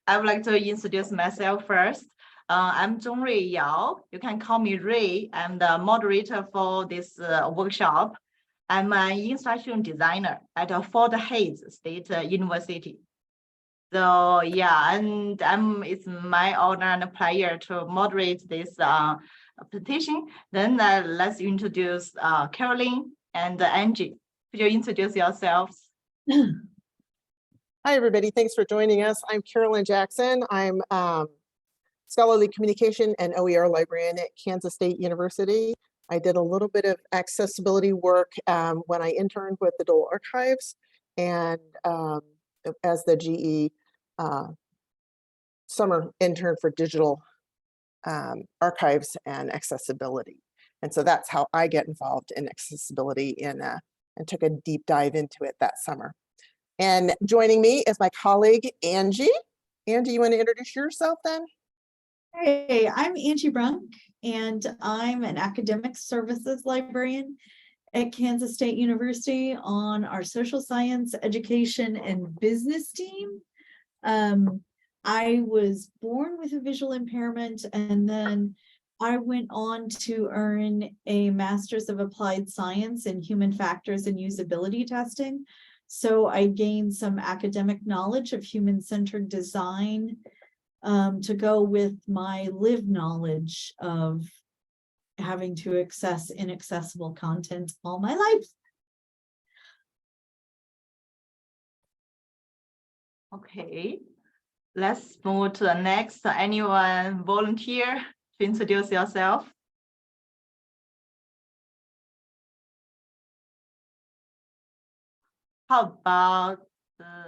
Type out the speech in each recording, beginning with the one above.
I would like to introduce myself first. I'm Zhongrui Yao. You can call me Ray. I'm the moderator for this workshop. I'm an instructional designer at Fort Hays State University. So yeah, and it's my honor and pleasure to moderate this presentation. Then let's introduce Caroline and Angie. Could you introduce yourselves? Hi, everybody. Thanks for joining us. I'm Carolyn Jackson. I'm Scholarly Communication and OER Librarian at Kansas State University. I did a little bit of accessibility work when I interned with the Dole Archives and as the GE summer intern for digital archives and accessibility. And so that's how I get involved in accessibility and took a deep dive into it that summer. And joining me is my colleague, Angie. Angie, you want to introduce yourself then? Hey, I'm Angie Brunk, and I'm an academic services librarian at Kansas State University on our social science, education, and business team. I was born with a visual impairment, and then I went on to earn a Master's of Applied Science in Human Factors and Usability Testing. So I gained some academic knowledge of human-centered design to go with my lived knowledge of having to access inaccessible content all my life. Okay, let's move to the next. Anyone volunteer to introduce yourself? How about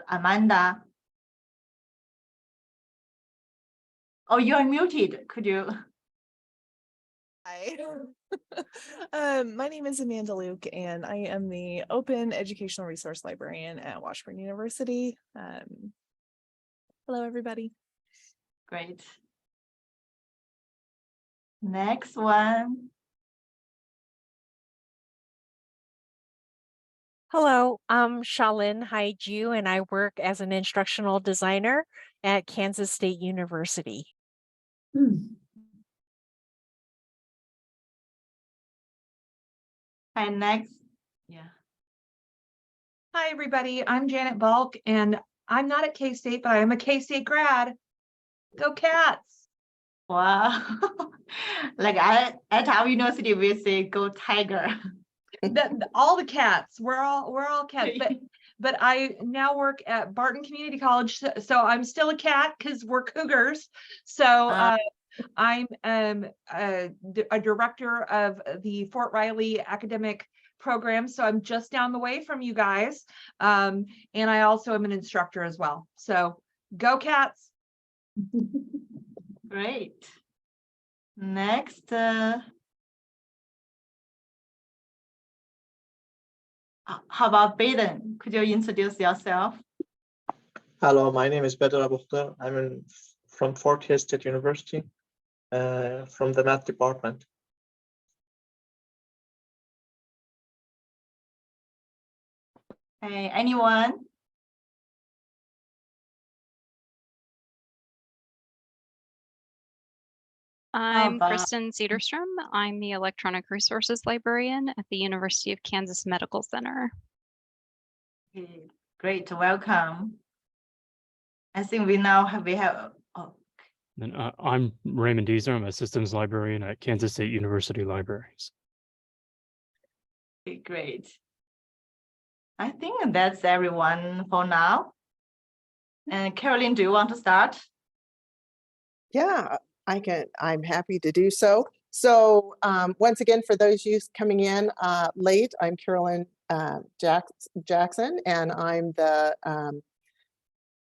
Amanda? Oh, you are muted. Could you? Hi. My name is Amanda Luke, and I am the Open Educational Resource Librarian at Washburn University. Hello, everybody. Great. Next one. Hello, I'm Shalin Haiju, and I work as an instructional designer at Kansas State University. And next, yeah. Hi, everybody. I'm Janet Balk, and I'm not at K-State, but I am a K-State grad. Go Cats! Wow. Like at our university, we say go Tiger. All the cats. We're all cats. But I now work at Barton Community College, so I'm still a cat because we're cougars. So I'm a director of the Fort Riley academic program, so I'm just down the way from you guys. And I also am an instructor as well. So go Cats! Great. Next. How about Baden? Could you introduce yourself? Hello, my name is Bedr Abukhtar. I'm from Fort Hays State University, from the math department. Hey, anyone? I'm Kristen Cederstrom. I'm the Electronic Resources Librarian at the University of Kansas Medical Center. Okay, great, welcome. I think we have. Oh. And I'm Raymond Deezer. I'm a systems librarian at Kansas State University Libraries. Okay, great. I think that's everyone for now. And Caroline, do you want to start? Yeah, I'm happy to do so. So once again, for those of you coming in late, I'm Carolyn Jackson, and I'm the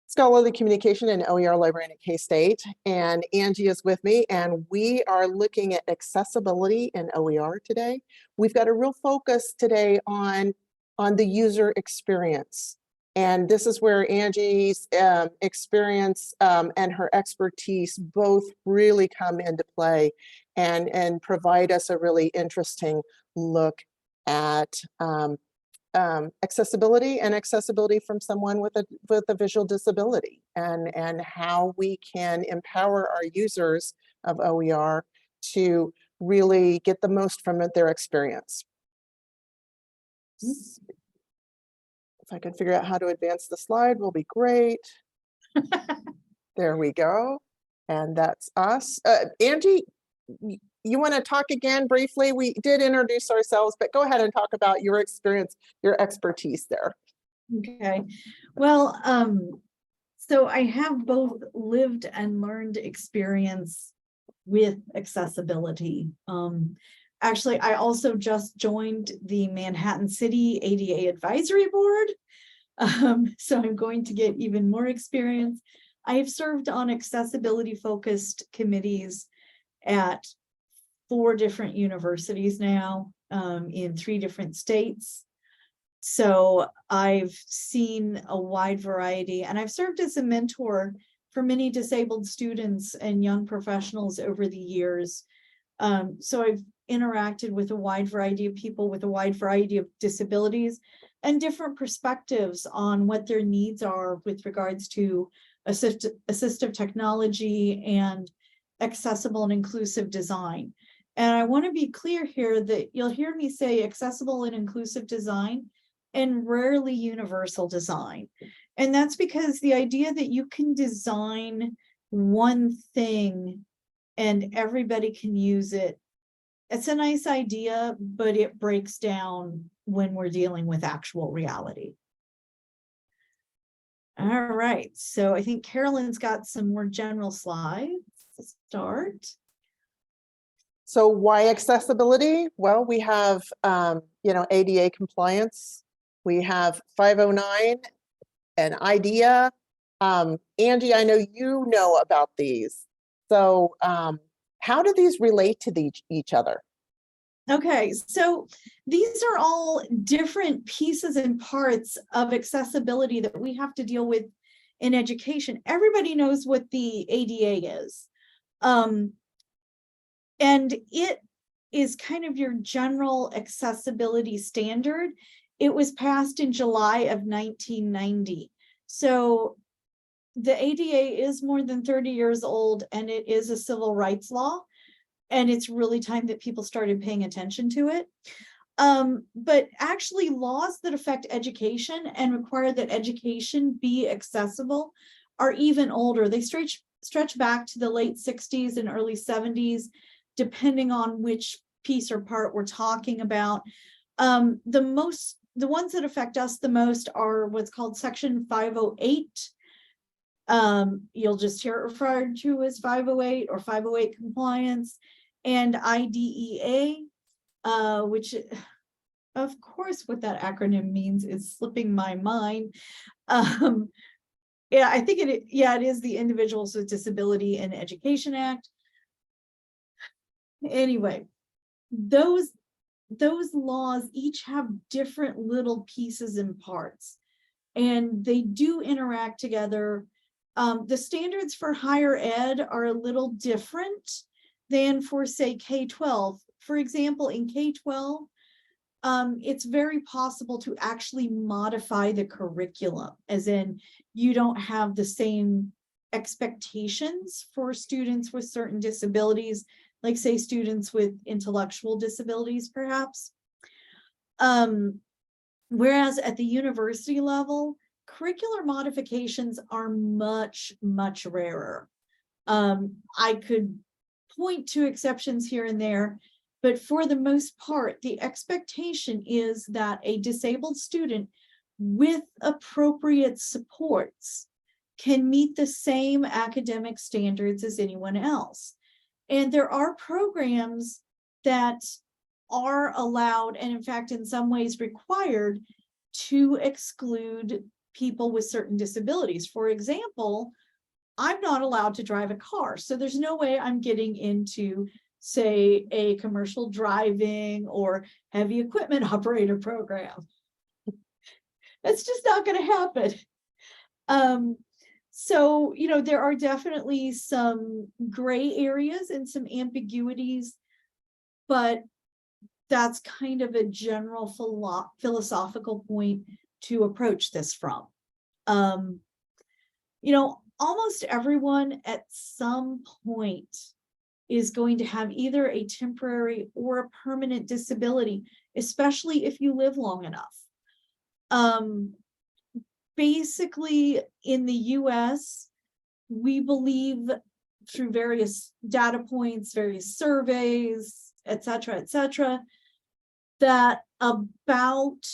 Scholarly Communication and OER Librarian at K-State. And Angie is with me, and we are looking at accessibility in OER today. We've got a real focus today on the user experience. And this is where Angie's experience and her expertise both really come into play and provide us a really interesting look at accessibility and accessibility from someone with a visual disability, and how we can empower our users of OER to really get the most from their experience. If I could figure out how to advance the slide, will be great. There we go. And that's us. Angie, you want to talk again briefly? We did introduce ourselves, but go ahead and talk about your experience, your expertise there. Okay. Well, so I have both lived and learned experience with accessibility. Actually, I also just joined the Manhattan City ADA Advisory Board. So I'm going to get even more experience. I have served on accessibility focused committees at 4 different universities now, in 3 different states. So I've seen a wide variety, and I've served as a mentor for many disabled students and young professionals over the years. So I've interacted with a wide variety of people with a wide variety of disabilities and different perspectives on what their needs are with regards to assistive technology and accessible and inclusive design. And I want to be clear here that you'll hear me say accessible and inclusive design and rarely universal design. And that's because the idea that you can design one thing and everybody can use it, it's a nice idea, but it breaks down when we're dealing with actual reality. All right, so I think Carolyn's got some more general slides to start. So why accessibility? Well, we have, ADA compliance. We have 509, an IDEA. Angie, I know you know about these. So how do these relate to each other? Okay, so these are all different pieces and parts of accessibility that we have to deal with in education. Everybody knows what the ADA is. And it is kind of your general accessibility standard. It was passed in July of 1990. So the ADA is more than 30 years old, and it is a civil rights law. And it's really time that people started paying attention to it. But actually laws that affect education and require that education be accessible are even older. They stretch back to the late 60s and early 70s, depending on which piece or part we're talking about. The ones that affect us the most are what's called Section 508. You'll just hear it referred to as 508 or 508 compliance, and IDEA, which of course what that acronym means is slipping my mind. Yeah, I think it is the Individuals with Disability in Education Act. Anyway, those laws each have different little pieces and parts, and they do interact together. The standards for higher ed are a little different than for, say, K-12. For example, in K-12, it's very possible to actually modify the curriculum, as in you don't have the same expectations for students with certain disabilities, like say students with intellectual disabilities, perhaps. Whereas at the university level, curricular modifications are much, much rarer. I could point to exceptions here and there, but for the most part, the expectation is that a disabled student with appropriate supports can meet the same academic standards as anyone else. And there are programs that are allowed, and in fact, in some ways required, to exclude people with certain disabilities. For example, I'm not allowed to drive a car, so there's no way I'm getting into, say, a commercial driving or heavy equipment operator program. That's just not going to happen. So, there are definitely some gray areas and some ambiguities, but that's kind of a general philosophical point to approach this from. You know, almost everyone at some point is going to have either a temporary or a permanent disability, especially if you live long enough. Basically, in the US, we believe through various data points, various surveys, et cetera, that about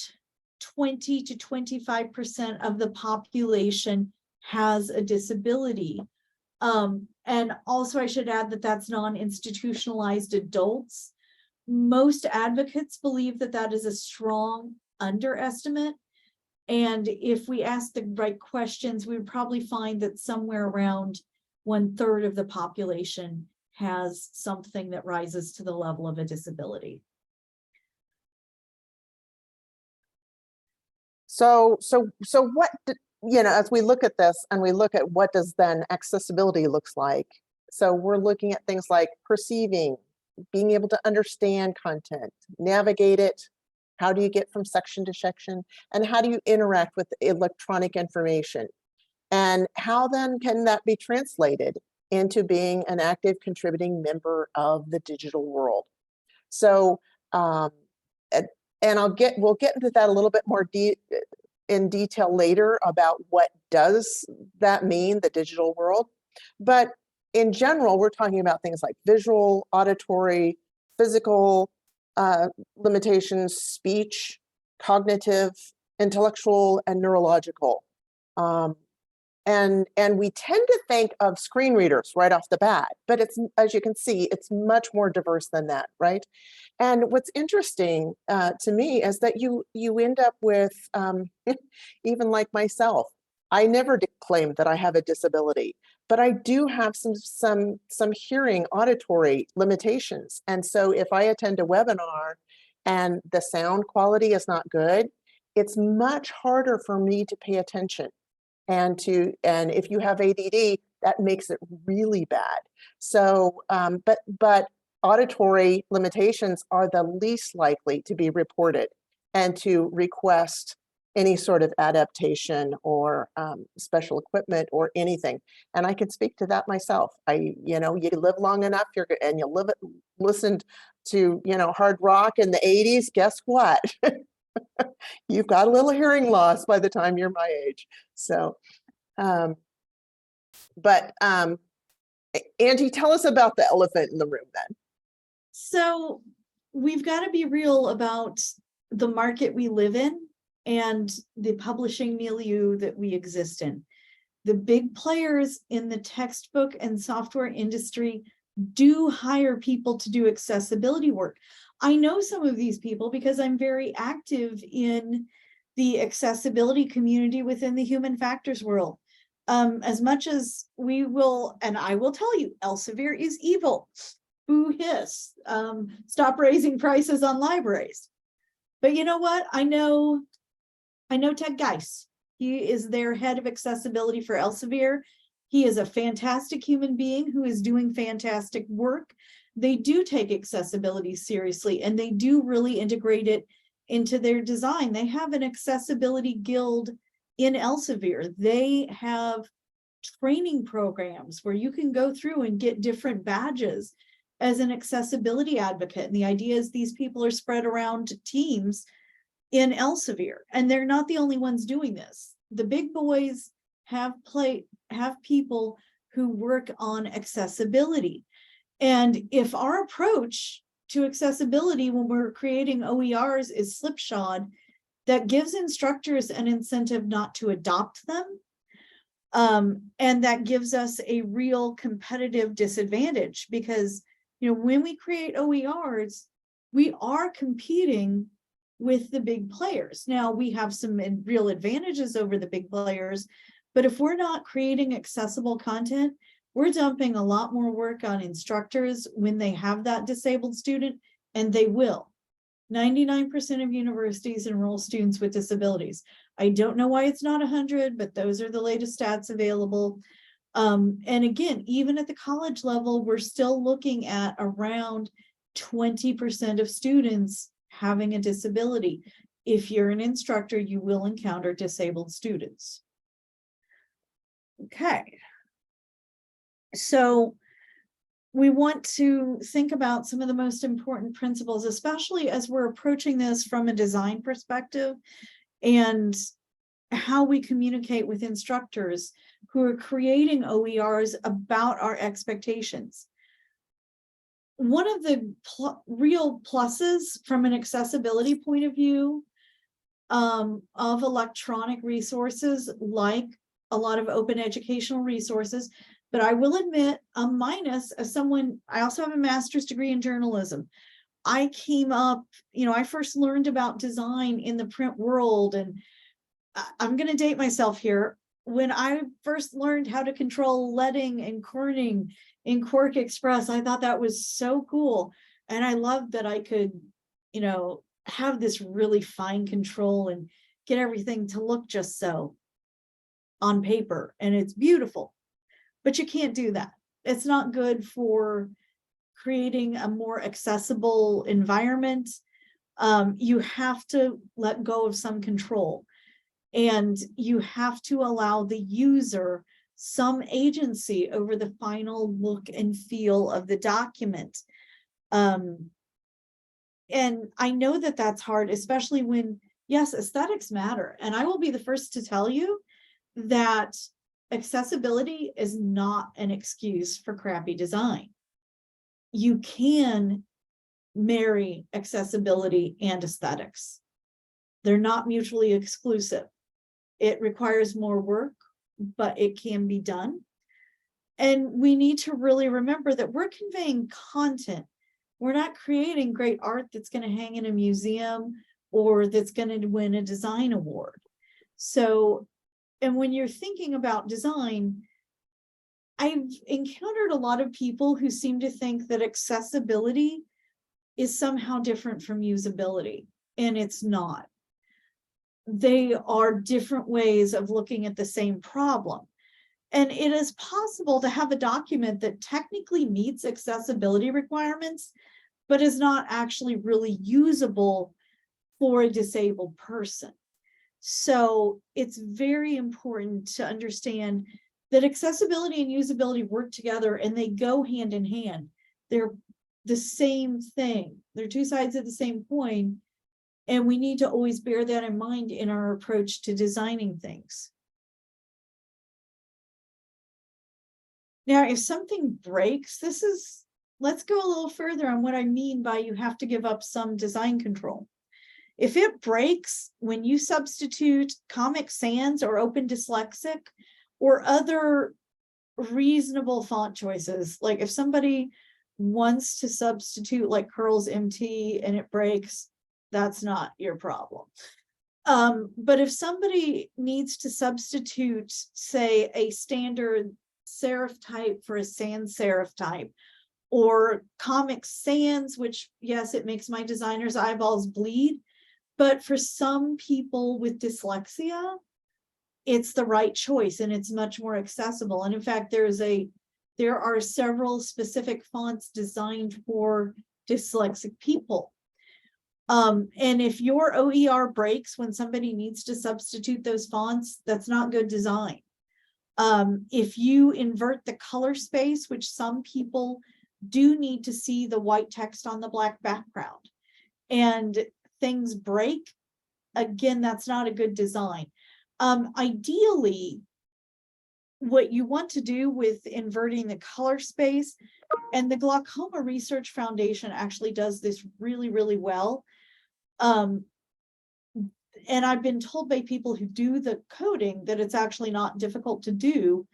20 to 25% of the population has a disability. And also I should add that that's non-institutionalized adults. Most advocates believe that that is a strong underestimate. And if we ask the right questions, we would probably find that somewhere around 1/3 of the population has something that rises to the level of a disability. So what, you know, as we look at this and we look at what does then accessibility looks like. So we're looking at things like perceiving, being able to understand content, navigate it. How do you get from section to section? And how do you interact with electronic information? And how then can that be translated into being an active contributing member of the digital world? So, and we'll get into that a little bit more in detail later about what does that mean, the digital world. But in general, we're talking about things like visual, auditory, physical limitations, speech, cognitive, intellectual, and neurological. And we tend to think of screen readers right off the bat, but it's, as you can see, it's much more diverse than that, right? And what's interesting to me is that you end up with, even like myself, I never claimed that I have a disability, but I do have some hearing auditory limitations. And so if I attend a webinar and the sound quality is not good, it's much harder for me to pay attention. And if you have ADD, that makes it really bad. So, but auditory limitations are the least likely to be reported and to request any sort of adaptation or special equipment or anything. And I can speak to that myself. You live long enough, and you listened to, hard rock in the 80s, guess what? You've got a little hearing loss by the time you're my age. So, Angie, tell us about the elephant in the room then. So we've got to be real about the market we live in and the publishing milieu that we exist in. The big players in the textbook and software industry do hire people to do accessibility work. I know some of these people because I'm very active in the accessibility community within the human factors world. As much as we will, and I will tell you, Elsevier is evil. Boo hiss. Stop raising prices on libraries. But you know what? I know Ted Geis. He is their head of accessibility for Elsevier. He is a fantastic human being who is doing fantastic work. They do take accessibility seriously, and they do really integrate it into their design. They have an accessibility guild in Elsevier. They have training programs where you can go through and get different badges as an accessibility advocate. And the idea is these people are spread around teams in Elsevier, and they're not the only ones doing this. The big boys have people who work on accessibility. And if our approach to accessibility when we're creating OERs is slipshod, that gives instructors an incentive not to adopt them. And that gives us a real competitive disadvantage because, when we create OERs, we are competing with the big players. Now, we have some real advantages over the big players, but if we're not creating accessible content, we're dumping a lot more work on instructors when they have that disabled student, and they will. 99% of universities enroll students with disabilities. I don't know why it's not 100, but those are the latest stats available. And again, even at the college level, we're still looking at around 20% of students having a disability. If you're an instructor, you will encounter disabled students. Okay. So we want to think about some of the most important principles, especially as we're approaching this from a design perspective and how we communicate with instructors who are creating OERs about our expectations. One of the real pluses from an accessibility point of view of electronic resources, like a lot of open educational resources, but I will admit a minus as someone, I also have a master's degree in journalism. I came up, I first learned about design in the print world, and I'm going to date myself here. When I first learned how to control leading and kerning in Quark Express, I thought that was so cool. And I loved that I could, have this really fine control and get everything to look just so on paper. And it's beautiful, but you can't do that. It's not good for creating a more accessible environment. You have to let go of some control. And you have to allow the user some agency over the final look and feel of the document. And I know that that's hard, especially when, yes, aesthetics matter. And I will be the first to tell you that accessibility is not an excuse for crappy design. You can marry accessibility and aesthetics. They're not mutually exclusive. It requires more work, but it can be done. And we need to really remember that we're conveying content. We're not creating great art that's going to hang in a museum or that's going to win a design award. So, and when you're thinking about design, I've encountered a lot of people who seem to think that accessibility is somehow different from usability, and it's not. They are different ways of looking at the same problem. And it is possible to have a document that technically meets accessibility requirements, but is not actually really usable for a disabled person. So it's very important to understand that accessibility and usability work together and they go hand in hand. They're the same thing. They're two sides of the same coin. And we need to always bear that in mind in our approach to designing things. Now, if something breaks, let's go a little further on what I mean by you have to give up some design control. If it breaks when you substitute Comic Sans or Open Dyslexic or other reasonable font choices, like if somebody wants to substitute like Curls MT and it breaks, that's not your problem. But if somebody needs to substitute, say, a standard serif type for a sans serif type, or Comic Sans, which, yes, it makes my designer's eyeballs bleed, but for some people with dyslexia, it's the right choice and it's much more accessible. And in fact, there are several specific fonts designed for dyslexic people. And if your OER breaks when somebody needs to substitute those fonts, that's not good design. If you invert the color space, which some people do need to see the white text on the black background, and things break, again, that's not a good design. Ideally, what you want to do with inverting the color space, and the Glaucoma Research Foundation actually does this really, really well. And I've been told by people who do the coding that it's actually not difficult to do.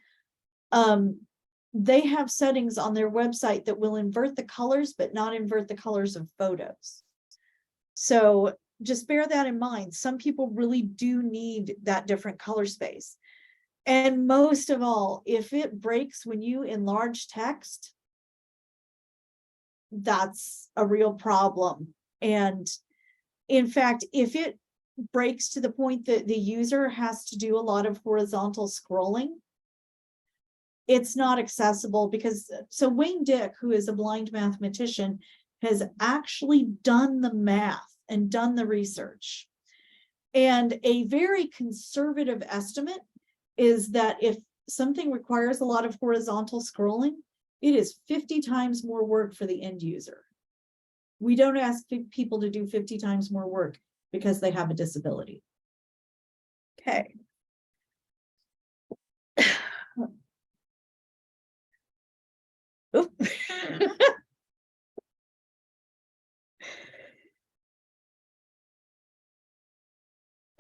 They have settings on their website that will invert the colors, but not invert the colors of photos. So just bear that in mind. Some people really do need that different color space. And most of all, if it breaks when you enlarge text, that's a real problem. And in fact, if it breaks to the point that the user has to do a lot of horizontal scrolling, it's not accessible because, so Wayne Dick, who is a blind mathematician, has actually done the math and done the research. And a very conservative estimate is that if something requires a lot of horizontal scrolling, it is 50 times more work for the end user. We don't ask people to do 50 times more work because they have a disability. Okay.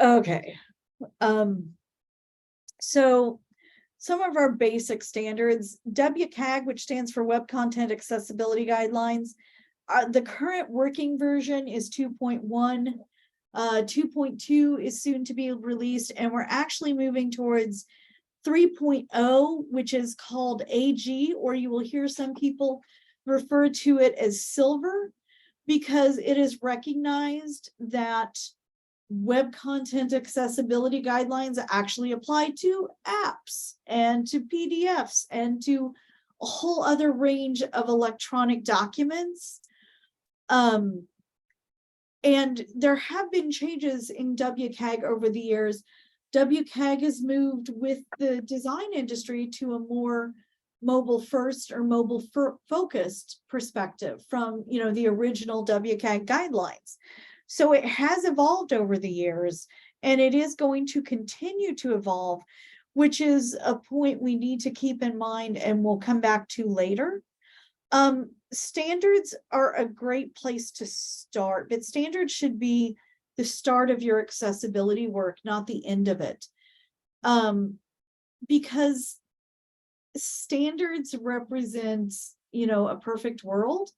Okay. So some of our basic standards, WCAG, which stands for Web Content Accessibility Guidelines, the current working version is 2.1. 2.2 is soon to be released, and we're actually moving towards 3.0, which is called AG, or you will hear some people refer to it as Silver, because it is recognized that web content accessibility guidelines actually apply to apps and to PDFs and to a whole other range of electronic documents. And there have been changes in WCAG over the years. WCAG has moved with the design industry to a more mobile first or mobile focused perspective from, you know, the original WCAG guidelines. So it has evolved over the years, and it is going to continue to evolve, which is a point we need to keep in mind and we'll come back to later. Standards are a great place to start, but standards should be the start of your accessibility work, not the end of it. Because standards represent, you know, a perfect world,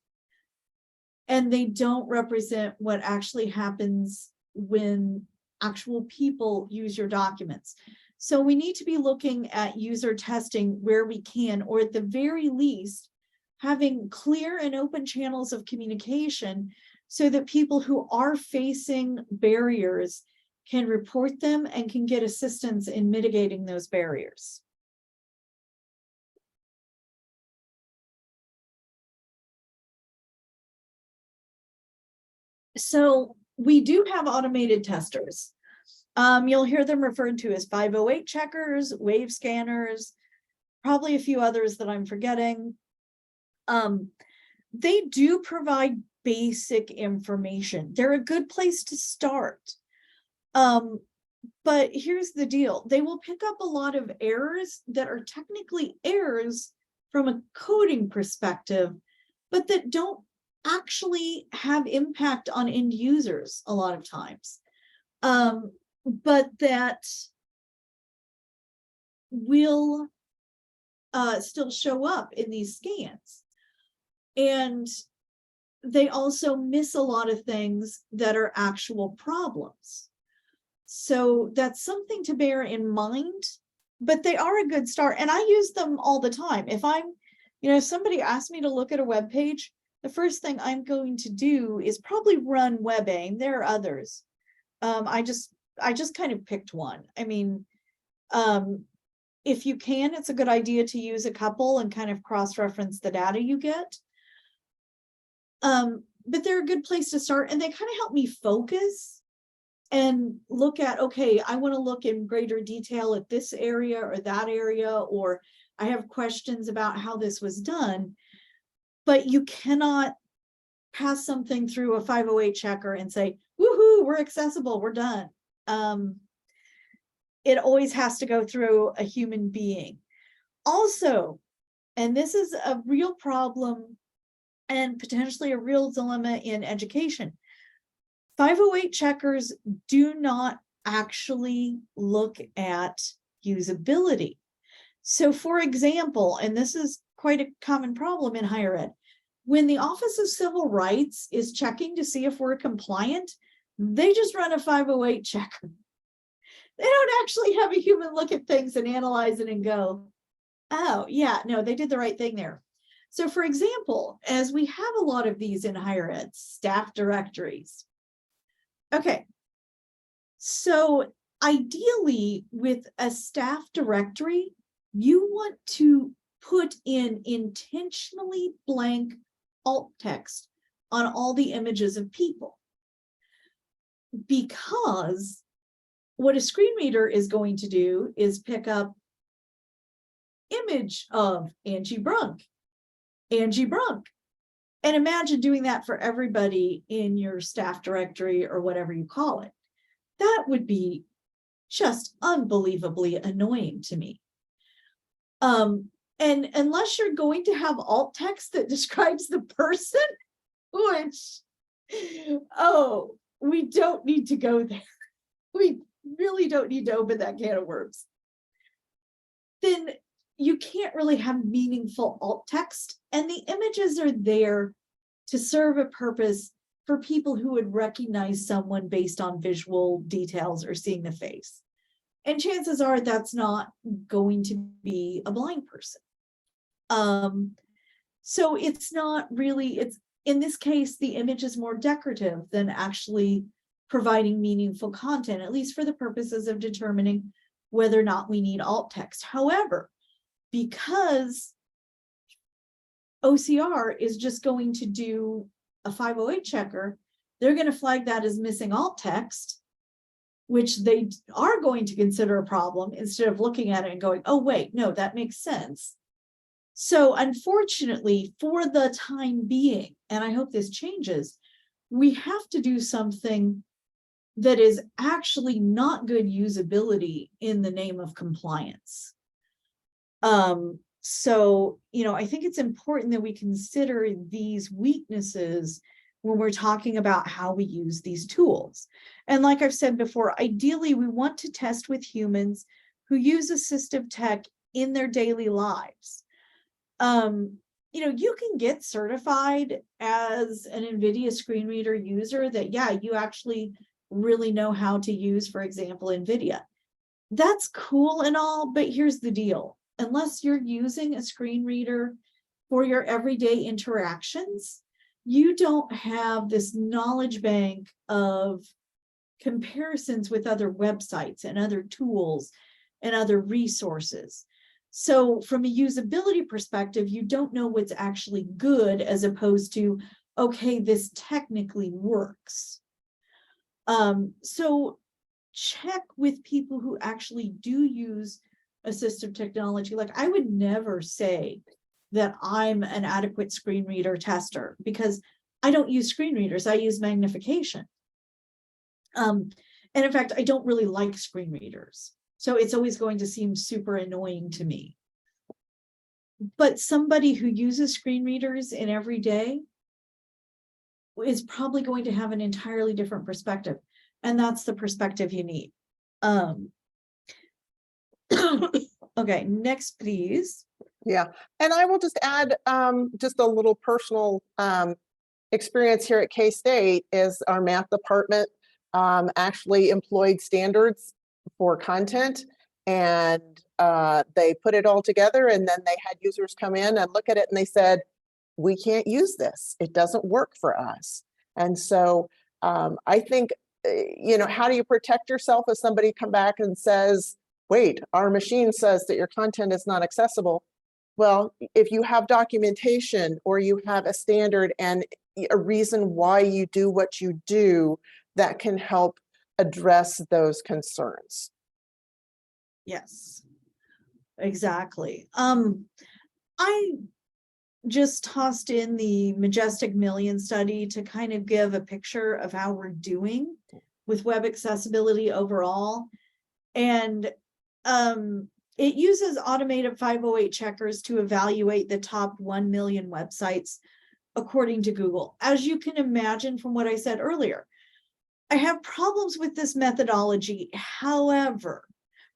and they don't represent what actually happens when actual people use your documents. So we need to be looking at user testing where we can, or at the very least, having clear and open channels of communication so that people who are facing barriers can report them and can get assistance in mitigating those barriers. So we do have automated testers. You'll hear them referred to as 508 checkers, wave scanners, probably a few others that I'm forgetting. They do provide basic information. They're a good place to start. But here's the deal. They will pick up a lot of errors that are technically errors from a coding perspective, but that don't actually have impact on end users a lot of times. But that will still show up in these scans. And they also miss a lot of things that are actual problems. So that's something to bear in mind, but they are a good start. And I use them all the time. If I'm, you know, if somebody asks me to look at a web page, the first thing I'm going to do is probably run WebAIM. There are others. I just kind of picked one. I mean, if you can, it's a good idea to use a couple and kind of cross-reference the data you get. But they're a good place to start, and they kind of help me focus and look at, okay, I want to look in greater detail at this area or that area, or I have questions about how this was done. But you cannot pass something through a 508 checker and say, woohoo, we're accessible, we're done. It always has to go through a human being. Also, and this is a real problem and potentially a real dilemma in education, 508 checkers do not actually look at usability. So for example, and this is quite a common problem in higher ed, when the Office of Civil Rights is checking to see if we're compliant, they just run a 508 checker. They don't actually have a human look at things and analyze it and go, oh yeah, no, they did the right thing there. So for example, as we have a lot of these in higher ed, staff directories. Okay, so ideally with a staff directory, you want to put in intentionally blank alt text on all the images of people. Because what a screen reader is going to do is pick up image of Angie Brunk. And imagine doing that for everybody in your staff directory or whatever you call it. That would be just unbelievably annoying to me. And unless you're going to have alt text that describes the person, which, oh, we don't need to go there. We really don't need to open that can of worms. Then you can't really have meaningful alt text, and the images are there to serve a purpose for people who would recognize someone based on visual details or seeing the face. And chances are that's not going to be a blind person. So it's not really, it's in this case, the image is more decorative than actually providing meaningful content, at least for the purposes of determining whether or not we need alt text. However, because OCR is just going to do a 508 checker, they're going to flag that as missing alt text, which they are going to consider a problem instead of looking at it and going, oh, wait, no, that makes sense. So unfortunately, for the time being, and I hope this changes, we have to do something that is actually not good usability in the name of compliance. So, you know, I think it's important that we consider these weaknesses when we're talking about how we use these tools. And like I've said before, ideally, we want to test with humans who use assistive tech in their daily lives. You know, you can get certified as an NVIDIA screen reader user that, yeah, you actually really know how to use, for example, NVIDIA. That's cool and all, but here's the deal. Unless you're using a screen reader for your everyday interactions, you don't have this knowledge bank of comparisons with other websites and other tools and other resources. So from a usability perspective, you don't know what's actually good as opposed to, okay, this technically works. So check with people who actually do use assistive technology. Like, I would never say that I'm an adequate screen reader tester because I don't use screen readers, I use magnification. And in fact, I don't really like screen readers. So it's always going to seem super annoying to me. But somebody who uses screen readers in every day is probably going to have an entirely different perspective. And that's the perspective you need. Okay, next, please. Yeah, and I will just add just a little personal experience here at K-State is our math department actually employed standards for content, and they put it all together, and then they had users come in and look at it and they said, we can't use this. It doesn't work for us. And so I think, you know, how do you protect yourself if somebody come back and says, wait, our machine says that your content is not accessible? Well, if you have documentation or you have a standard and a reason why you do what you do, that can help address those concerns. Yes, exactly. I just tossed in the Majestic Million study to kind of give a picture of how we're doing with web accessibility overall. And it uses automated 508 checkers to evaluate the top 1 million websites according to Google. As you can imagine from what I said earlier, I have problems with this methodology. However,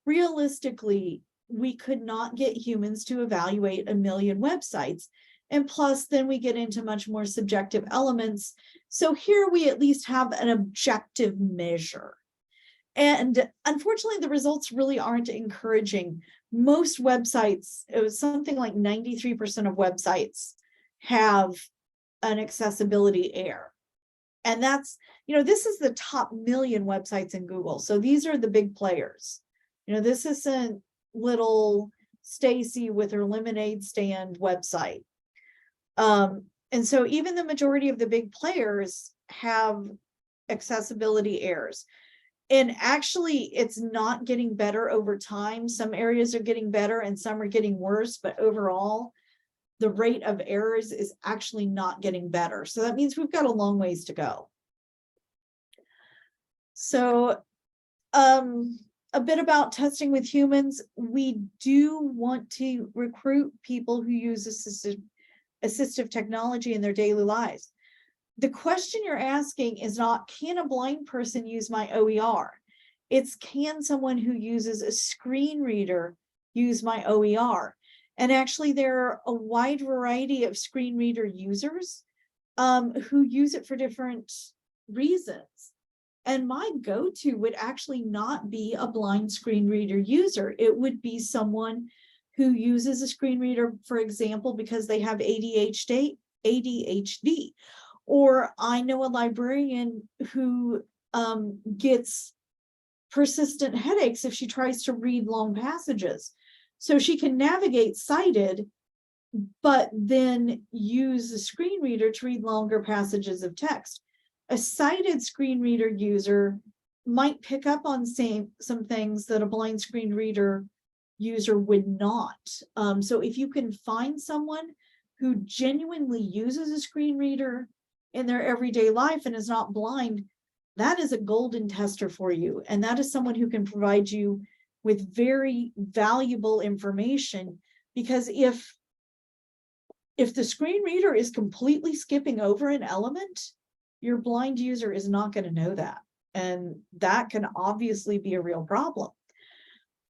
realistically, we could not get humans to evaluate 1 million websites. And plus, then we get into much more subjective elements. So here we at least have an objective measure. And unfortunately, the results really aren't encouraging. Most websites, it was something like 93% of websites have an accessibility error. And that's, you know, this is the top 1 million websites in Google. So these are the big players. You know, this isn't little Stacy with her lemonade stand website. And so even the majority of the big players have accessibility errors. And actually, it's not getting better over time. Some areas are getting better and some are getting worse, but overall, the rate of errors is actually not getting better. So that means we've got a long ways to go. So a bit about testing with humans. We do want to recruit people who use assistive technology in their daily lives. The question you're asking is not, can a blind person use my OER? It's, can someone who uses a screen reader use my OER? And actually, there are a wide variety of screen reader users who use it for different reasons. And my go-to would actually not be a blind screen reader user. It would be someone who uses a screen reader, for example, because they have ADHD, or I know a librarian who gets persistent headaches if she tries to read long passages. So she can navigate sighted, but then use a screen reader to read longer passages of text. A sighted screen reader user might pick up on some things that a blind screen reader user would not. So if you can find someone who genuinely uses a screen reader in their everyday life and is not blind, that is a golden tester for you. And that is someone who can provide you with very valuable information, because if the screen reader is completely skipping over an element, your blind user is not going to know that. And that can obviously be a real problem.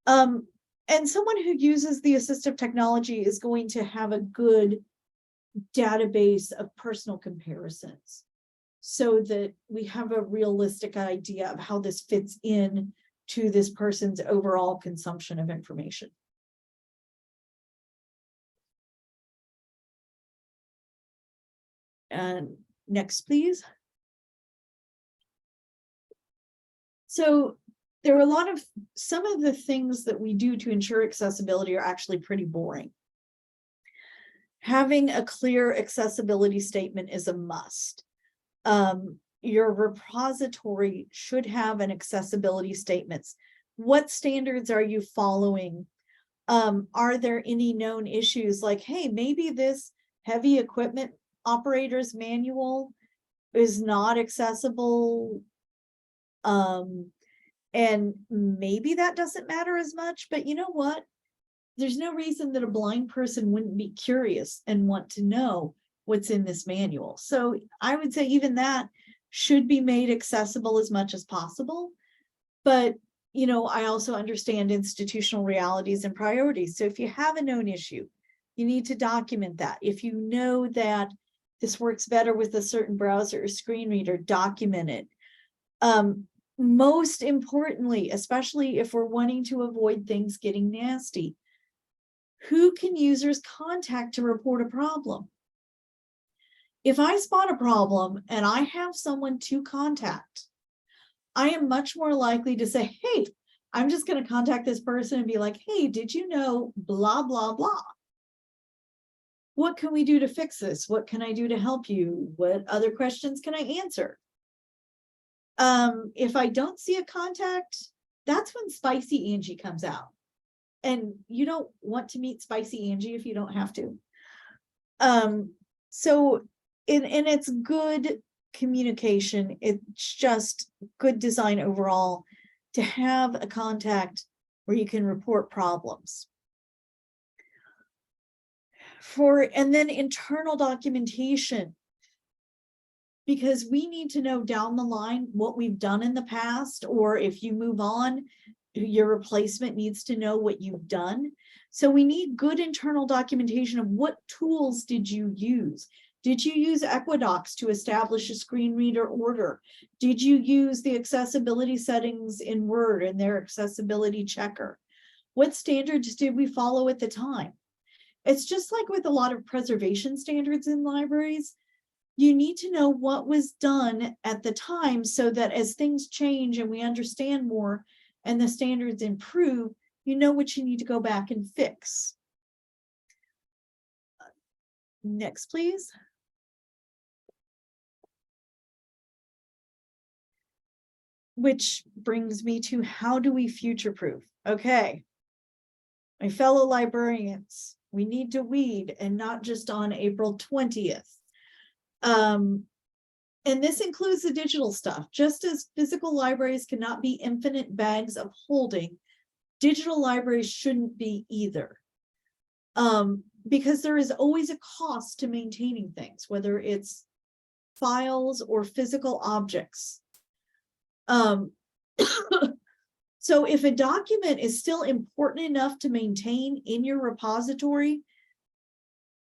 And someone who uses the assistive technology is going to have a good database of personal comparisons, so that we have a realistic idea of how this fits in to this person's overall consumption of information. And next, please. So there are a lot of, some of the things that we do to ensure accessibility are actually pretty boring. Having a clear accessibility statement is a must. Your repository should have an accessibility statements. What standards are you following? Are there any known issues like, hey, maybe this heavy equipment operator's manual is not accessible, and maybe that doesn't matter as much, but you know what? There's no reason that a blind person wouldn't be curious and want to know what's in this manual. So I would say even that should be made accessible as much as possible. But, you know, I also understand institutional realities and priorities. So if you have a known issue, you need to document that. If you know that this works better with a certain browser or screen reader, document it. Most importantly, especially if we're wanting to avoid things getting nasty, who can users contact to report a problem? If I spot a problem and I have someone to contact, I am much more likely to say, hey, I'm just going to contact this person and be like, hey, did you know blah, blah, blah? What can we do to fix this? What can I do to help you? What other questions can I answer? If I don't see a contact, that's when Spicy Angie comes out. And you don't want to meet Spicy Angie if you don't have to. So it's good communication. It's just good design overall to have a contact where you can report problems. And then internal documentation, because we need to know down the line what we've done in the past, or if you move on, your replacement needs to know what you've done. So we need good internal documentation of what tools did you use? Did you use Equidocs to establish a screen reader order? Did you use the accessibility settings in Word and their accessibility checker? What standards did we follow at the time? It's just like with a lot of preservation standards in libraries. You need to know what was done at the time so that as things change and we understand more and the standards improve, you know what you need to go back and fix. Next, please. which brings me to how do we future-proof? Okay, my fellow librarians, we need to weed, and not just on April 20th. And this includes the digital stuff. Just as physical libraries cannot be infinite bags of holding, digital libraries shouldn't be either. Because there is always a cost to maintaining things, whether it's files or physical objects. So if a document is still important enough to maintain in your repository,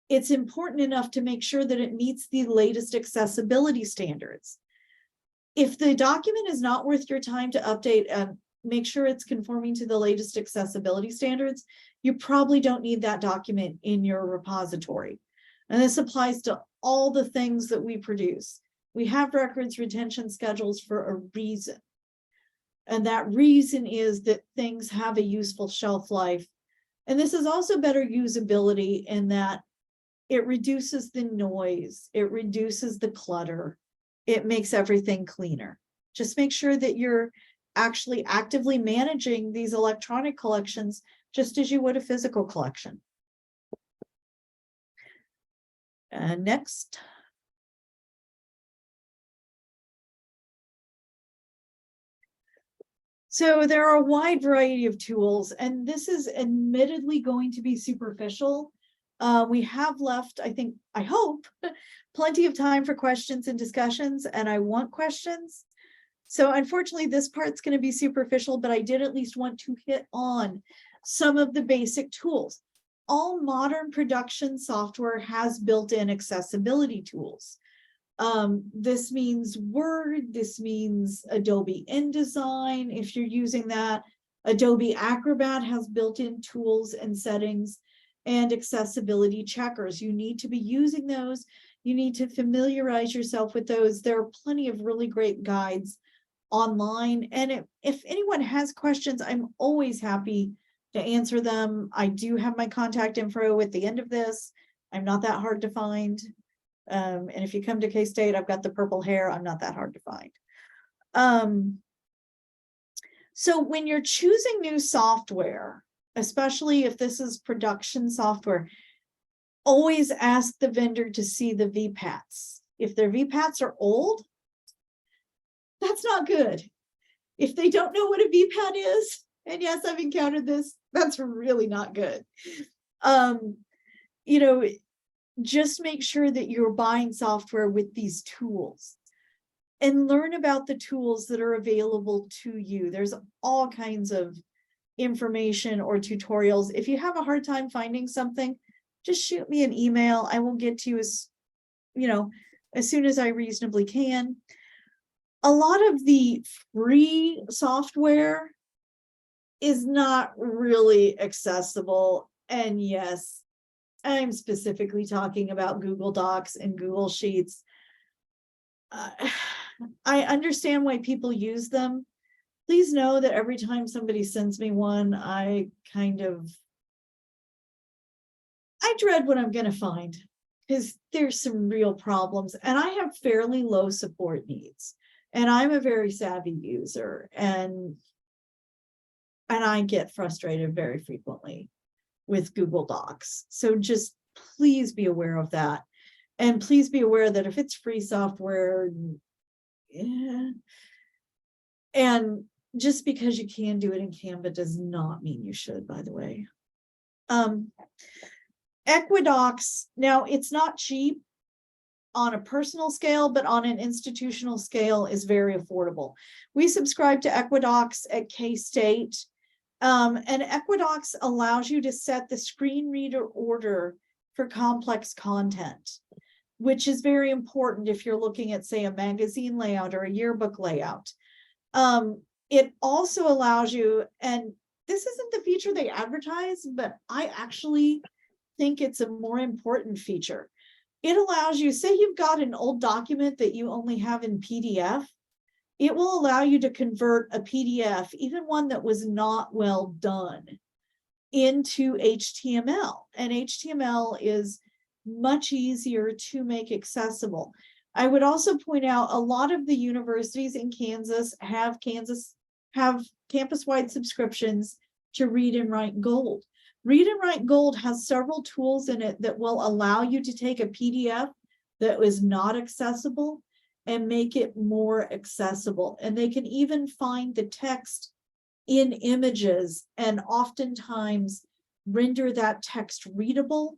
it's important enough to make sure that it meets the latest accessibility standards. If the document is not worth your time to update and make sure it's conforming to the latest accessibility standards, you probably don't need that document in your repository. And this applies to all the things that we produce. We have records retention schedules for a reason. And that reason is that things have a useful shelf life. And this is also better usability in that it reduces the noise, it reduces the clutter, it makes everything cleaner. Just make sure that you're actually actively managing these electronic collections just as you would a physical collection. Next. So there are a wide variety of tools, and this is admittedly going to be superficial. We have left, I hope, plenty of time for questions and discussions, and I want questions. So unfortunately, this part's going to be superficial, but I did at least want to hit on some of the basic tools. All modern production software has built-in accessibility tools. This means Word, this means Adobe InDesign. If you're using that, Adobe Acrobat has built-in tools and settings and accessibility checkers. You need to be using those. You need to familiarize yourself with those. There are plenty of really great guides online. And if anyone has questions, I'm always happy to answer them. I do have my contact info at the end of this. I'm not that hard to find. And if you come to K-State, I've got the purple hair. I'm not that hard to find. So when you're choosing new software, especially if this is production software, always ask the vendor to see the VPATs. If their VPATs are old, that's not good. If they don't know what a VPAT is, and yes, I've encountered this, that's really not good. You know, just make sure that you're buying software with these tools and learn about the tools that are available to you. There's all kinds of information or tutorials. If you have a hard time finding something, just shoot me an email. I will get to you as soon as I reasonably can. A lot of the free software is not really accessible. And yes, I'm specifically talking about Google Docs and Google Sheets. I understand why people use them. Please know that every time somebody sends me one, I dread what I'm going to find, because there's some real problems, and I have fairly low support needs, and I'm a very savvy user, and I get frustrated very frequently with Google Docs. So just please be aware of that. And please be aware that if it's free software, and just because you can do it in Canva does not mean you should, by the way. Equidocs, now it's not cheap on a personal scale, but on an institutional scale is very affordable. We subscribe to Equidocs at K-State. And Equidocs allows you to set the screen reader order for complex content, which is very important if you're looking at, say, a magazine layout or a yearbook layout. It also allows you, and this isn't the feature they advertise, but I actually think it's a more important feature. It allows you, say you've got an old document that you only have in PDF, it will allow you to convert a PDF, even one that was not well done, into HTML. And HTML is much easier to make accessible. I would also point out a lot of the universities in Kansas have campus-wide subscriptions to Read and Write Gold. Read and Write Gold has several tools in it that will allow you to take a PDF that was not accessible and make it more accessible. And they can even find the text in images and oftentimes render that text readable.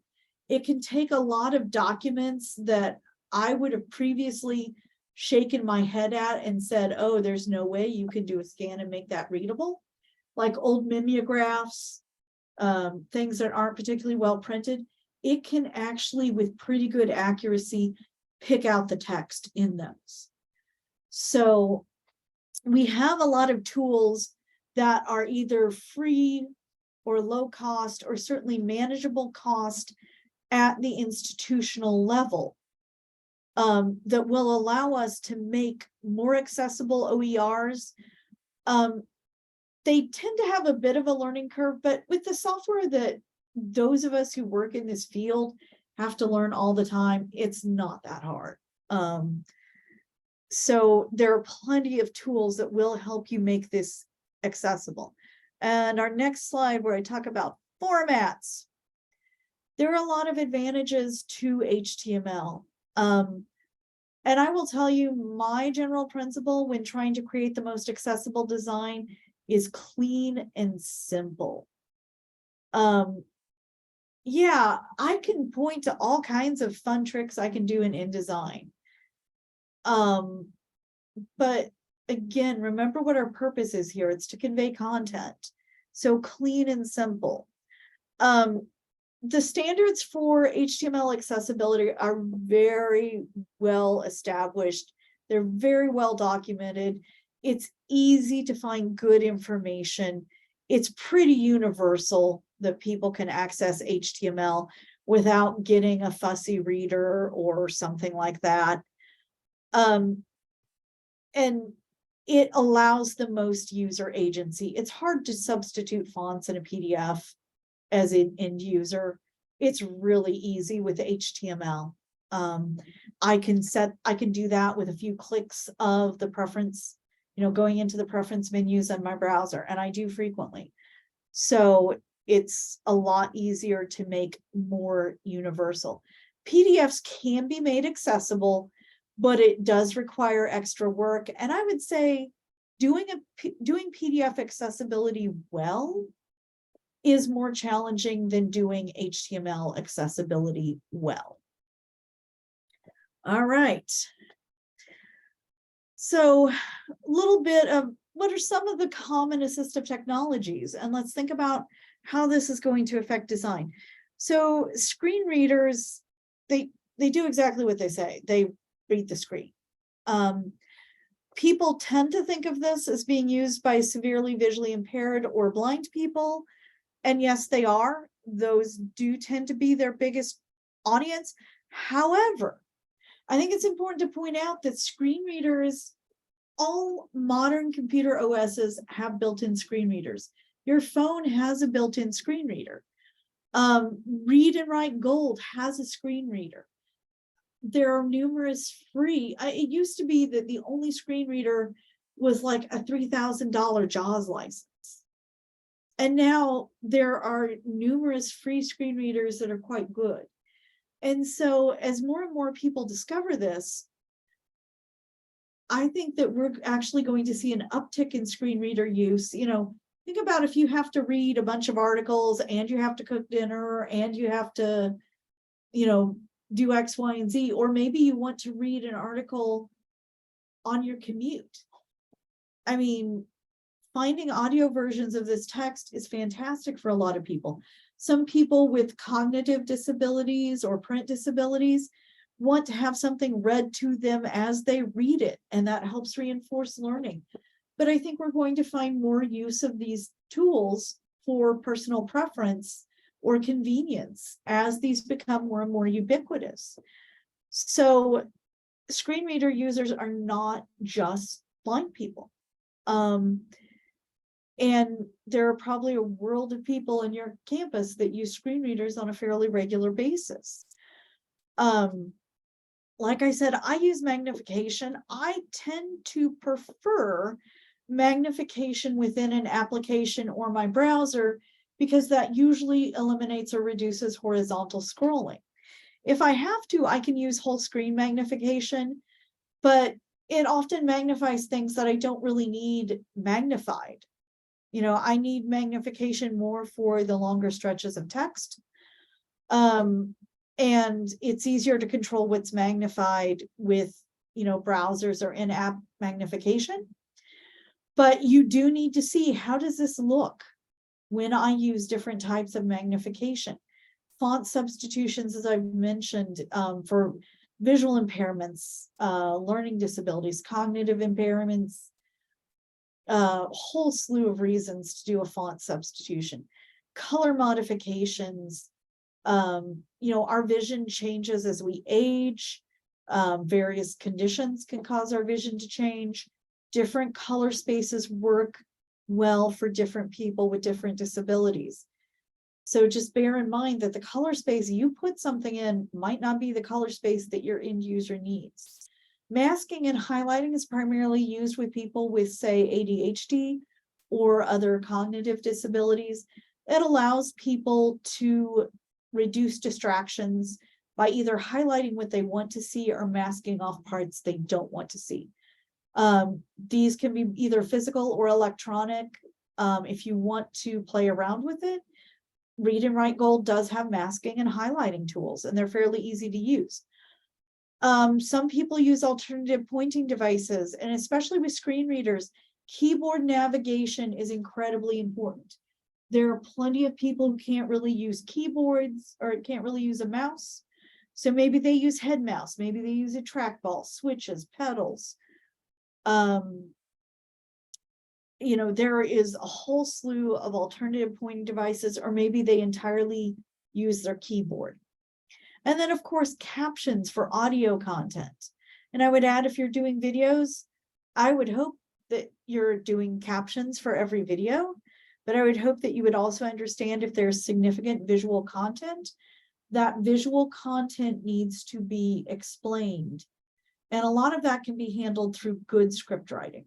It can take a lot of documents that I would have previously shaken my head at and said, oh, there's no way you can do a scan and make that readable. Like old mimeographs, things that aren't particularly well printed, it can actually, with pretty good accuracy, pick out the text in those. So we have a lot of tools that are either free or low cost, or certainly manageable cost at the institutional level, that will allow us to make more accessible OERs. They tend to have a bit of a learning curve, but with the software that those of us who work in this field have to learn all the time, it's not that hard. So there are plenty of tools that will help you make this accessible. And our next slide, where I talk about formats, there are a lot of advantages to HTML. And I will tell you, my general principle when trying to create the most accessible design is clean and simple. Yeah, I can point to all kinds of fun tricks I can do in InDesign. But again, remember what our purpose is here. It's to convey content. So clean and simple. The standards for HTML accessibility are very well established. They're very well documented. It's easy to find good information. It's pretty universal that people can access HTML without getting a fussy reader or something like that. And it allows the most user agency. It's hard to substitute fonts in a PDF as an end user. It's really easy with HTML. I can do that with a few clicks of the preference, going into the preference menus on my browser, and I do frequently. So it's a lot easier to make more universal. PDFs can be made accessible, but it does require extra work. And I would say doing PDF accessibility well is more challenging than doing HTML accessibility well. All right. So a little bit of what are some of the common assistive technologies, and let's think about how this is going to affect design. So screen readers, they do exactly what they say. They read the screen. People tend to think of this as being used by severely visually impaired or blind people. And yes, they are. Those do tend to be their biggest audience. However, I think it's important to point out that screen readers, all modern computer OSs have built-in screen readers. Your phone has a built-in screen reader. Read and Write Gold has a screen reader. There are numerous free. It used to be that the only screen reader was like a $3,000 JAWS license. And now there are numerous free screen readers that are quite good. And so as more and more people discover this, I think that we're actually going to see an uptick in screen reader use. Think about if you have to read a bunch of articles and you have to cook dinner and you have to, do X, Y, and Z, or maybe you want to read an article on your commute. I mean, finding audio versions of this text is fantastic for a lot of people. Some people with cognitive disabilities or print disabilities want to have something read to them as they read it, and that helps reinforce learning. But I think we're going to find more use of these tools for personal preference or convenience as these become more and more ubiquitous. So screen reader users are not just blind people. And there are probably a world of people in your campus that use screen readers on a fairly regular basis. like I said, I use magnification. I tend to prefer magnification within an application or my browser because that usually eliminates or reduces horizontal scrolling. If I have to, I can use whole screen magnification, but it often magnifies things that I don't really need magnified. You know, I need magnification more for the longer stretches of text. And it's easier to control what's magnified with, you know, browsers or in-app magnification. But you do need to see, how does this look when I use different types of magnification? Font substitutions, as I've mentioned, for visual impairments, learning disabilities, cognitive impairments, a whole slew of reasons to do a font substitution. Color modifications, you know, our vision changes as we age. Various conditions can cause our vision to change. Different color spaces work well for different people with different disabilities. So just bear in mind that the color space you put something in might not be the color space that your end user needs. Masking and highlighting is primarily used with people with, say, ADHD or other cognitive disabilities. It allows people to reduce distractions by either highlighting what they want to see or masking off parts they don't want to see. These can be either physical or electronic. If you want to play around with it, Read and Write Gold does have masking and highlighting tools, and they're fairly easy to use. Some people use alternative pointing devices, and especially with screen readers, keyboard navigation is incredibly important. There are plenty of people who can't really use keyboards or can't really use a mouse. So maybe they use head mouse, maybe they use a trackball, switches, pedals. You know, there is a whole slew of alternative pointing devices, or maybe they entirely use their keyboard. And then, of course, captions for audio content. And I would add, if you're doing videos, I would hope that you're doing captions for every video, but I would hope that you would also understand if there's significant visual content, that visual content needs to be explained. And a lot of that can be handled through good script writing.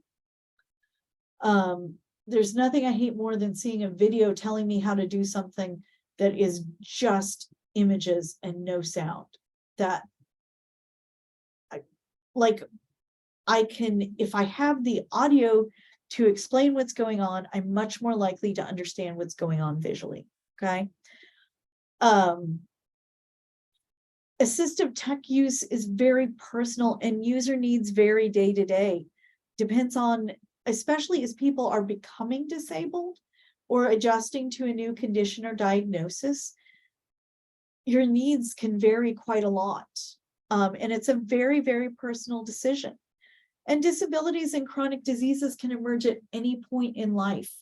There's nothing I hate more than seeing a video telling me how to do something that is just images and no sound. That I can, if I have the audio to explain what's going on, I'm much more likely to understand what's going on visually. Okay. Assistive tech use is very personal, and user needs vary day to day. Depends on, especially as people are becoming disabled or adjusting to a new condition or diagnosis, your needs can vary quite a lot. And it's a very, very personal decision. And disabilities and chronic diseases can emerge at any point in life.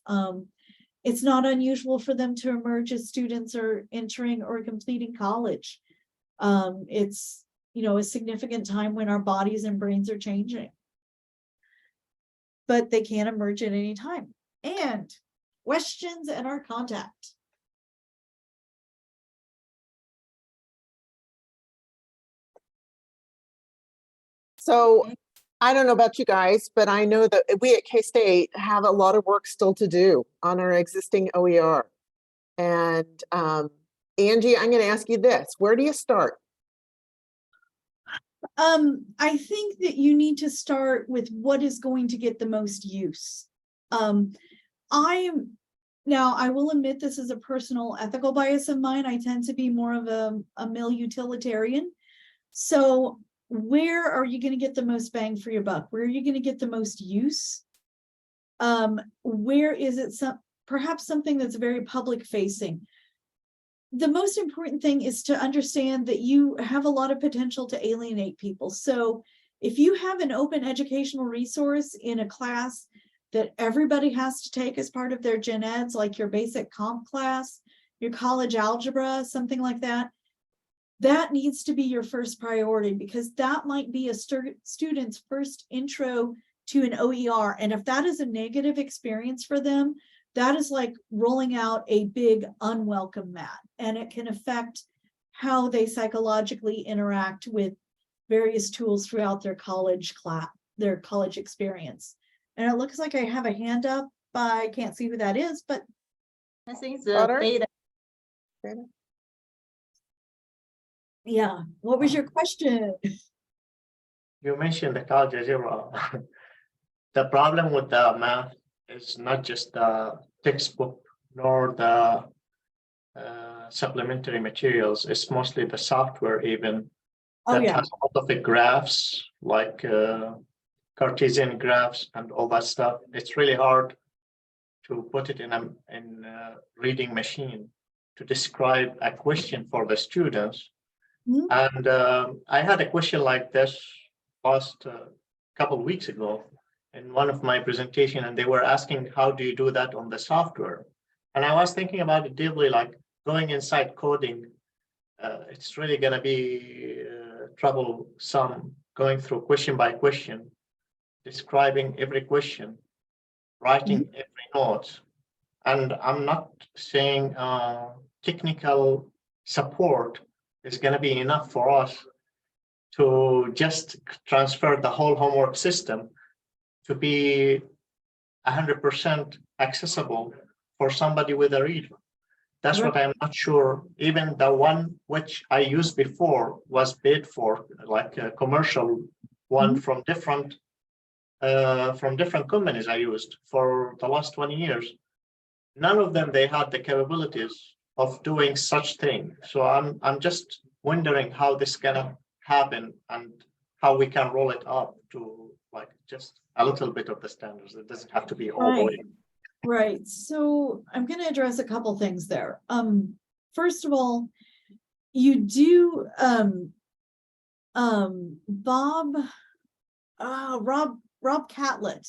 It's not unusual for them to emerge as students are entering or completing college. It's, you know, a significant time when our bodies and brains are changing. But they can emerge at any time. And questions and our contact. So I don't know about you guys, but I know that we at K-State have a lot of work still to do on our existing OER. And Angie, I'm going to ask you this. Where do you start? I think that you need to start with what is going to get the most use. Now, I will admit this is a personal ethical bias of mine. I tend to be more of a male utilitarian. So where are you going to get the most bang for your buck? Where are you going to get the most use? Where is it perhaps something that's very public facing? The most important thing is to understand that you have a lot of potential to alienate people. So if you have an open educational resource in a class that everybody has to take as part of their gen eds, like your basic comp class, your college algebra, something like that, that needs to be your first priority, because that might be a student's first intro to an OER. And if that is a negative experience for them, that is like rolling out a big unwelcome mat, and it can affect how they psychologically interact with various tools throughout their college experience. And it looks like I have a hand up. I can't see who that is, but I think Butter? the Beta? yeah, what was your question? You mentioned the college algebra. The problem with the math is not just the textbook nor the supplementary materials. It's mostly the software even Oh, that yeah. has a lot of the graphs, like Cartesian graphs and all that stuff. It's really hard to put it in a reading machine to describe a question for the students. Mhm. And I had a question like this last couple of weeks ago in one of my presentation, and they were asking, how do you do that on the software? And I was thinking about it deeply, like going inside coding, it's really going to be troublesome going through question by question, describing every question, writing every note. And I'm not saying technical support is going to be enough for us to just transfer the whole homework system to be 100% accessible for somebody with a reader. That's what I'm not sure. Even the one which I used before was paid for, like a commercial one from different companies I used for the last 20 years. None of them, they had the capabilities of doing such thing. So I'm just wondering how this is gonna happen and how we can roll it up to like just a little bit of the standards. It doesn't have to be all the way. Right. So I'm going to address a couple things there. First of all, you do Rob Catlett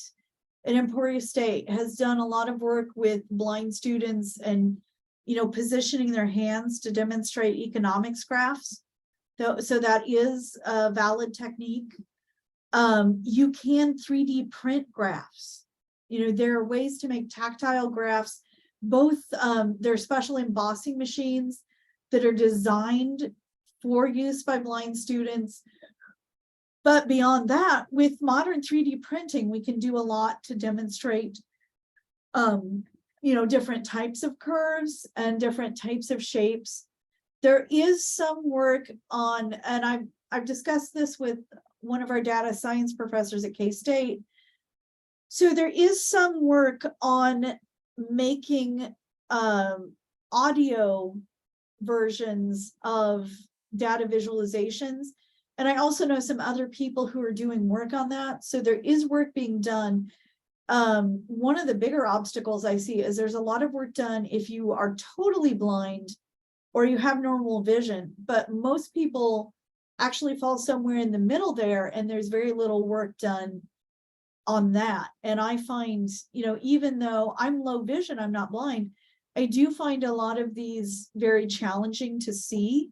at Emporia State has done a lot of work with blind students and, you know, positioning their hands to demonstrate economics graphs. So that is a valid technique. You can 3D print graphs. You know, there are ways to make tactile graphs, both there are special embossing machines that are designed for use by blind students. But beyond that, with modern 3D printing, we can do a lot to demonstrate, you know, different types of curves and different types of shapes. There is some work on, and I've discussed this with one of our data science professors at K-State. So there is some work on making audio versions of data visualizations. And I also know some other people who are doing work on that. So there is work being done. One of the bigger obstacles I see is there's a lot of work done if you are totally blind or you have normal vision, but most people actually fall somewhere in the middle there, and there's very little work done on that. And I find, you know, even though I'm low vision, I'm not blind, I do find a lot of these very challenging to see.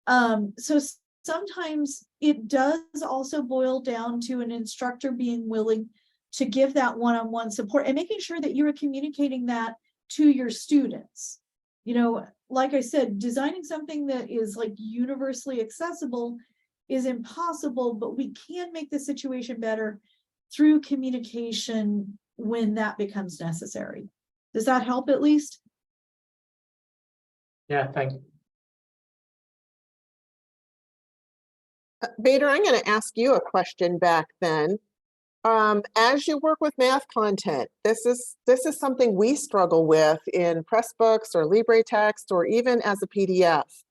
So sometimes it does also boil down to an instructor being willing to give that one-on-one support and making sure that you are communicating that to your students. You know, like I said, designing something that is like universally accessible is impossible, but we can make the situation better through communication when that becomes necessary. Does that help at least? Yeah, thank you. Bader, I'm going to ask you a question back then. As you work with math content, this is something we struggle with in Pressbooks or LibreText or even as a PDF.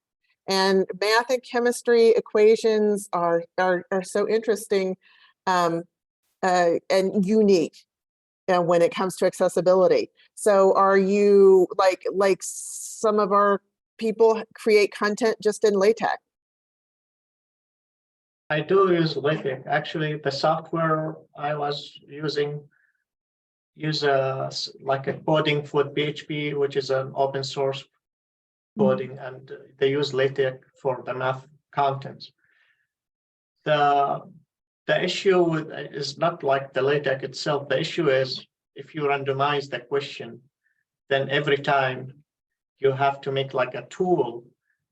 And math and chemistry equations are so interesting and unique when it comes to accessibility. So are you like some of our people create content just in LaTeX? I do use LaTeX. Actually, the software I was using like a coding for PHP, which is an open source coding, and they use LaTeX for the math content. The issue is not like the LaTeX itself. The issue is if you randomize the question, then every time you have to make like a tool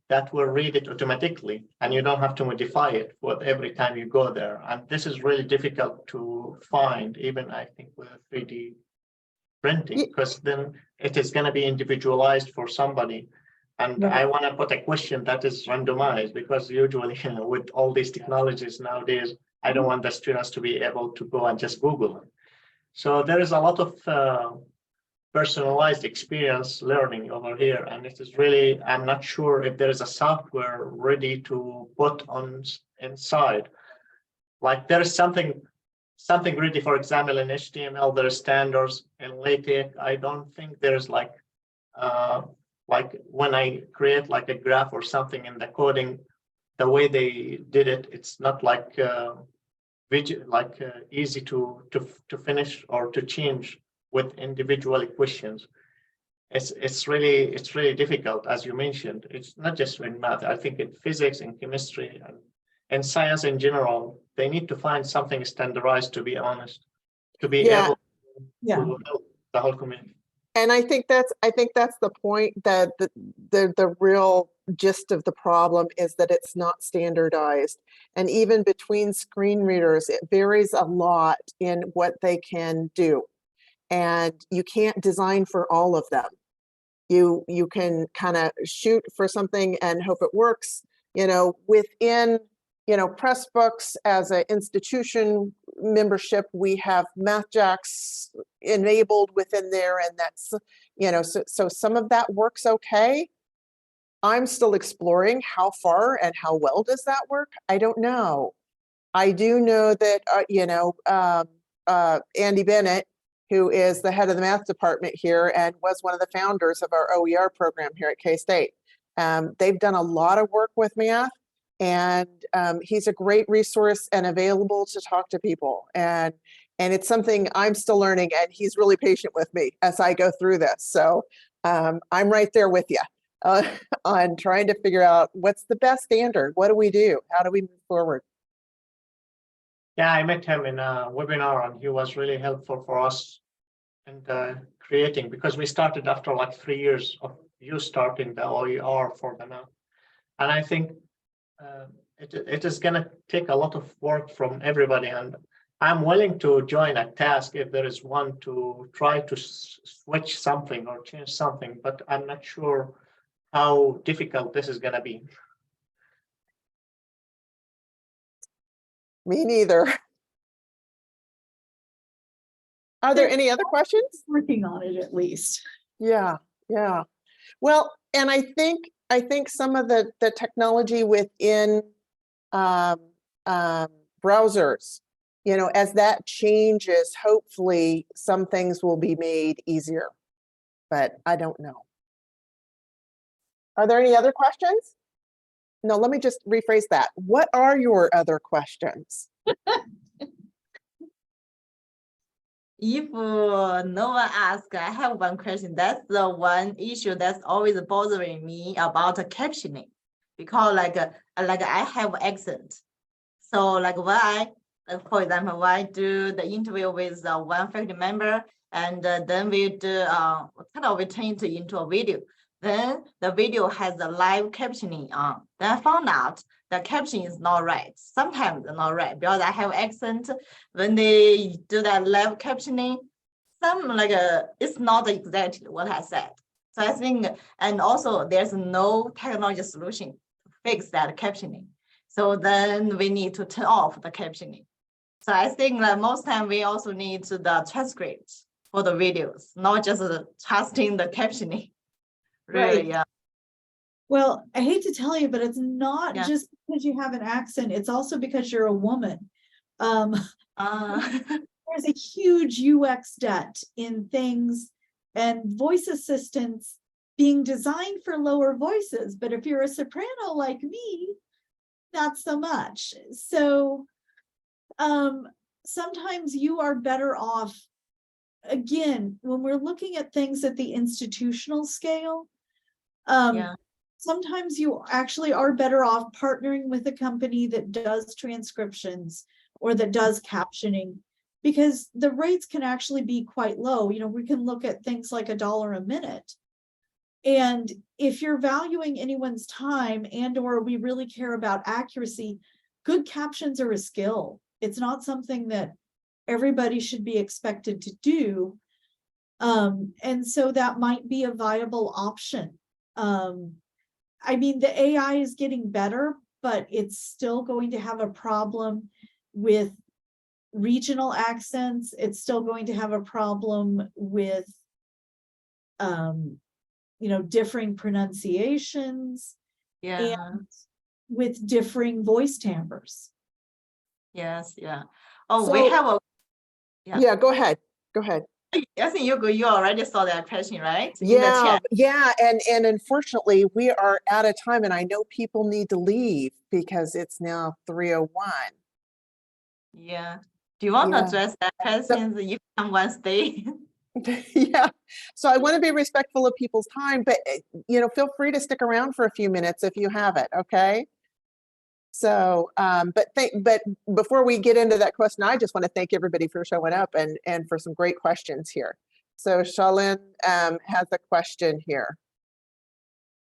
that will read it automatically, and you don't have to modify it for every time you go there. And this is really difficult to find, even I think with 3D printing, because then it is going to be individualized for somebody. And I want to put a question that is randomized, because usually with all these technologies nowadays, I don't want the students to be able to go and just Google it. So there is a lot of personalized experience learning over here. And it is really, I'm not sure if there is a software ready to put on inside. Like there is something ready, for example, in HTML, there are standards. In LaTeX, I don't think there's like when I create like a graph or something in the coding, the way they did it, it's not like easy to finish or to change with individual equations. It's really difficult, as you mentioned. It's not just in math. I think in physics and chemistry and science in general, they need to find something standardized, to be honest, to be able to help the whole community. And I think that's the point, that the real gist of the problem is that it's not standardized. And even between screen readers, it varies a lot in what they can do. And you can't design for all of them. You can kind of shoot for something and hope it works. Within Pressbooks as an institution membership, we have MathJax enabled within there, and that's so some of that works okay. I'm still exploring how far and how well does that work. I don't know. I do know that Andy Bennett, who is the head of the math department here and was one of the founders of our OER program here at K-State. They've done a lot of work with math, and he's a great resource and available to talk to people. And it's something I'm still learning, and he's really patient with me as I go through this. So I'm right there with you on trying to figure out what's the best standard. What do we do? How do we move forward? Yeah, I met him in a webinar, and he was really helpful for us in creating, because we started after like 3 years of you starting the OER for the math. And I think it is going to take a lot of work from everybody. And I'm willing to join a task if there is one to try to switch something or change something, but I'm not sure how difficult this is going to be. Me neither. Are there any other questions? Working on it at least. Yeah. Well, and I think some of the technology within browsers, as that changes, hopefully some things will be made easier, but I don't know. Are there any other questions? No, let me just rephrase that. What are your other questions? If no one asks, I have one question. That's the one issue that's always bothering me about captioning, because like I have accent. So like for example, when I do the interview with one faculty member, and then we do we turn it into a video. Then the video has the live captioning on. Then I found out the caption is not right. Sometimes it's not right because I have accent. When they do that live captioning, it's not exactly what I said. So I think, and also there's no technology solution to fix that captioning. So then we need to turn off the captioning. So I think that most time we also need the transcript for the videos, not just trusting the captioning. Really, Right. yeah. Well, I hate to tell you, but it's not just because you have an accent, it's also because you're a woman. There's a huge UX debt in things and voice assistants being designed for lower voices. But if you're a soprano like me, not so much. So sometimes you are better off, again, when we're looking at things at the institutional scale, sometimes you actually are better off partnering with a company that does transcriptions or that does captioning, because the rates can actually be quite low. We can look at things like $1 a minute And if you're valuing anyone's time and or we really care about accuracy, good captions are a skill. It's not something that everybody should be expected to do. And so that might be a viable option. I mean, the AI is getting better, but it's still going to have a problem with regional accents. It's still going to have a problem with, differing pronunciations. Yeah. And with differing voice timbres. Yes. Yeah. Oh, So- we have a. Yeah, go ahead. Go ahead. I think you already saw that question, right? In the Yeah, chat. yeah, and unfortunately, we are out of time, and I know people need to leave because it's now 3:01. Yeah. Do you want to Yeah. address that question? You can one stay. Yeah, so I want to be respectful of people's time, but feel free to stick around for a few minutes if you have it, okay? So, but before we get into that question, I just want to thank everybody for showing up and for some great questions here. So Shalin has a question here,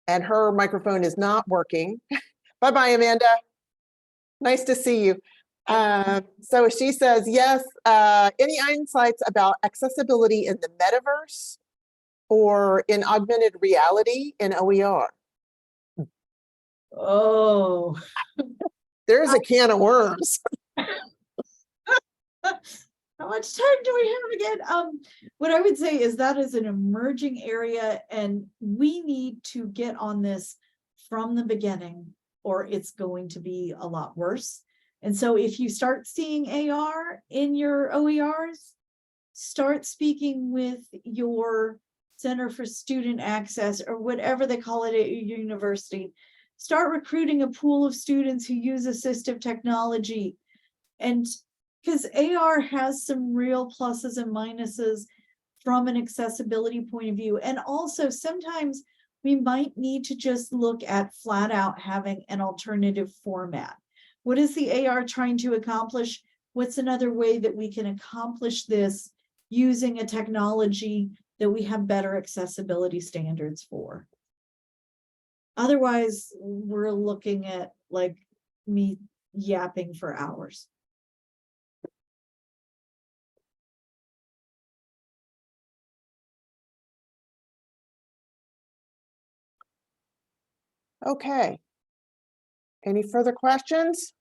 and her microphone is not working. Bye-bye, Amanda. Nice to see you. So she says, yes, any insights about accessibility in the metaverse or in augmented reality in OER? Oh. There's a can of worms. How much time do we have again? What I would say is that is an emerging area and we need to get on this from the beginning or it's going to be a lot worse. And so if you start seeing AR in your OERs, start speaking with your Center for Student Access or whatever they call it at your university. Start recruiting a pool of students who use assistive technology. And because AR has some real pluses and minuses from an accessibility point of view. And also sometimes we might need to just look at flat out having an alternative format. What is the AR trying to accomplish? What's another way that we can accomplish this using a technology that we have better accessibility standards for? Otherwise, we're looking at like me yapping for hours. Okay. Any further questions?